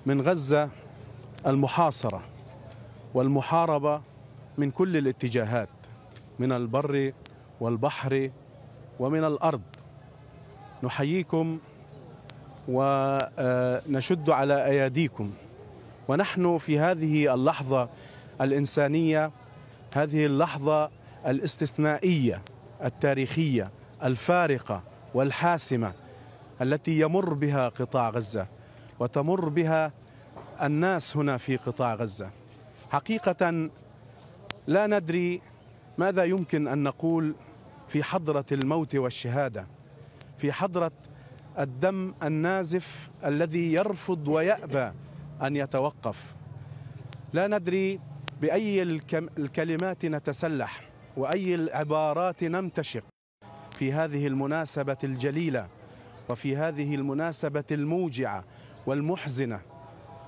من غزة المحاصرة والمحاربة من كل الاتجاهات، من البر والبحر ومن الأرض. نحييكم ونشد على أياديكم، ونحن في هذه اللحظة الإنسانية، هذه اللحظة الاستثنائية التاريخية الفارقة والحاسمة التي يمر بها قطاع غزة وتمر بها الناس هنا في قطاع غزة. حقيقة لا ندري ماذا يمكن أن نقول في حضرة الموت والشهادة، في حضرة الدم النازف الذي يرفض ويأبى أن يتوقف. لا ندري بأي الكلمات نتسلح وأي العبارات نمتشق في هذه المناسبة الجليلة وفي هذه المناسبة الموجعة والمحزنة.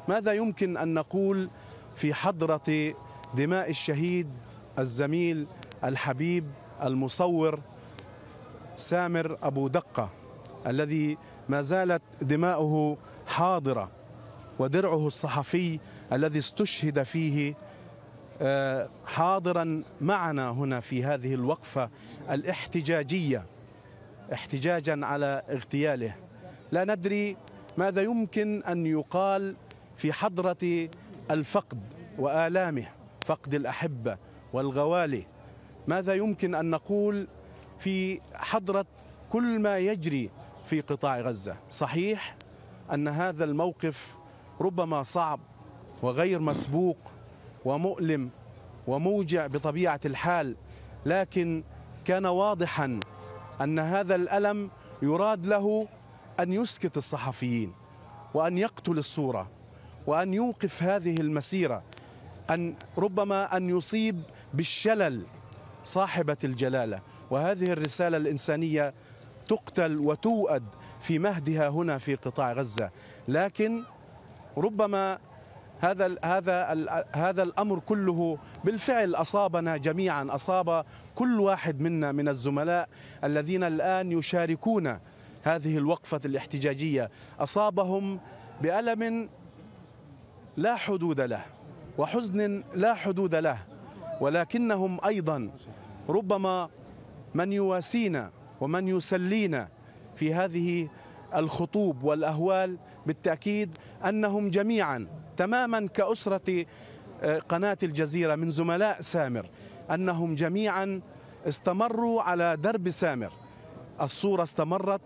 ماذا يمكن أن نقول في حضرة دماء الشهيد الزميل الحبيب المصور سامر أبو دقة، الذي ما زالت دماؤه حاضرة، ودرعه الصحفي الذي استشهد فيه حاضرا معنا هنا في هذه الوقفة الاحتجاجية، احتجاجا على اغتياله. لا ندري ماذا يمكن أن يقال في حضرة الفقد وآلامه، فقد الأحبة والغوالي. ماذا يمكن أن نقول في حضرة كل ما يجري في قطاع غزة؟ صحيح أن هذا الموقف ربما صعب وغير مسبوق ومؤلم وموجع بطبيعة الحال، لكن كان واضحا أن هذا الألم يراد له أن يسكت الصحفيين، وأن يقتل الصورة، وأن يوقف هذه المسيرة، ربما أن يصيب بالشلل صاحبة الجلالة. وهذه الرسالة الإنسانية تقتل وتوأد في مهدها هنا في قطاع غزة. لكن ربما هذا الأمر كله بالفعل أصابنا جميعا، أصاب كل واحد منا من الزملاء الذين الآن يشاركون هذه الوقفة الاحتجاجية، أصابهم بألم لا حدود له وحزن لا حدود له. ولكنهم أيضا ربما من يواسينا ومن يسلينا في هذه الخطوب والأهوال بالتأكيد أنهم جميعا تماما كأسرة قناة الجزيرة من زملاء سامر، أنهم جميعا استمروا على درب سامر. الصورة استمرت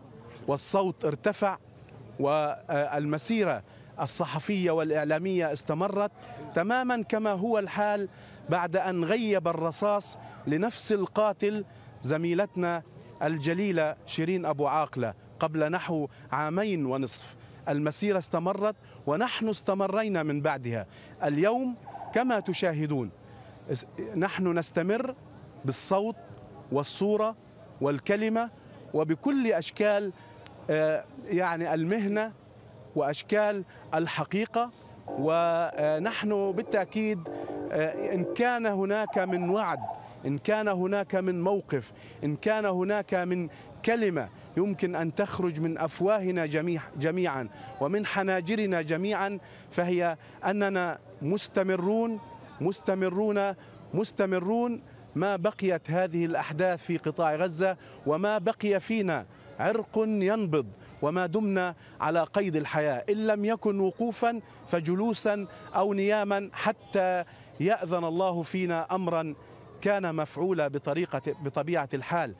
والصوت ارتفع والمسيرة الصحفية والإعلامية استمرت تماما كما هو الحال بعد أن غيب الرصاص لنفس القاتل زميلتنا الجليلة شيرين أبو عاقلة قبل نحو 2.5 عام. المسيرة استمرت ونحن استمرينا من بعدها. اليوم كما تشاهدون نحن نستمر بالصوت والصورة والكلمة وبكل أشكال يعني المهنة وأشكال الحقيقة. ونحن بالتأكيد إن كان هناك من وعد، إن كان هناك من موقف، إن كان هناك من كلمة يمكن أن تخرج من أفواهنا جميعا ومن حناجرنا جميعا، فهي أننا مستمرون ما بقيت هذه الأحداث في قطاع غزة، وما بقي فينا عرق ينبض، وما دمنا على قيد الحياة، إن لم يكن وقوفا فجلوسا أو نياما حتى يأذن الله فينا أمرا كان مفعولا بطبيعة الحال.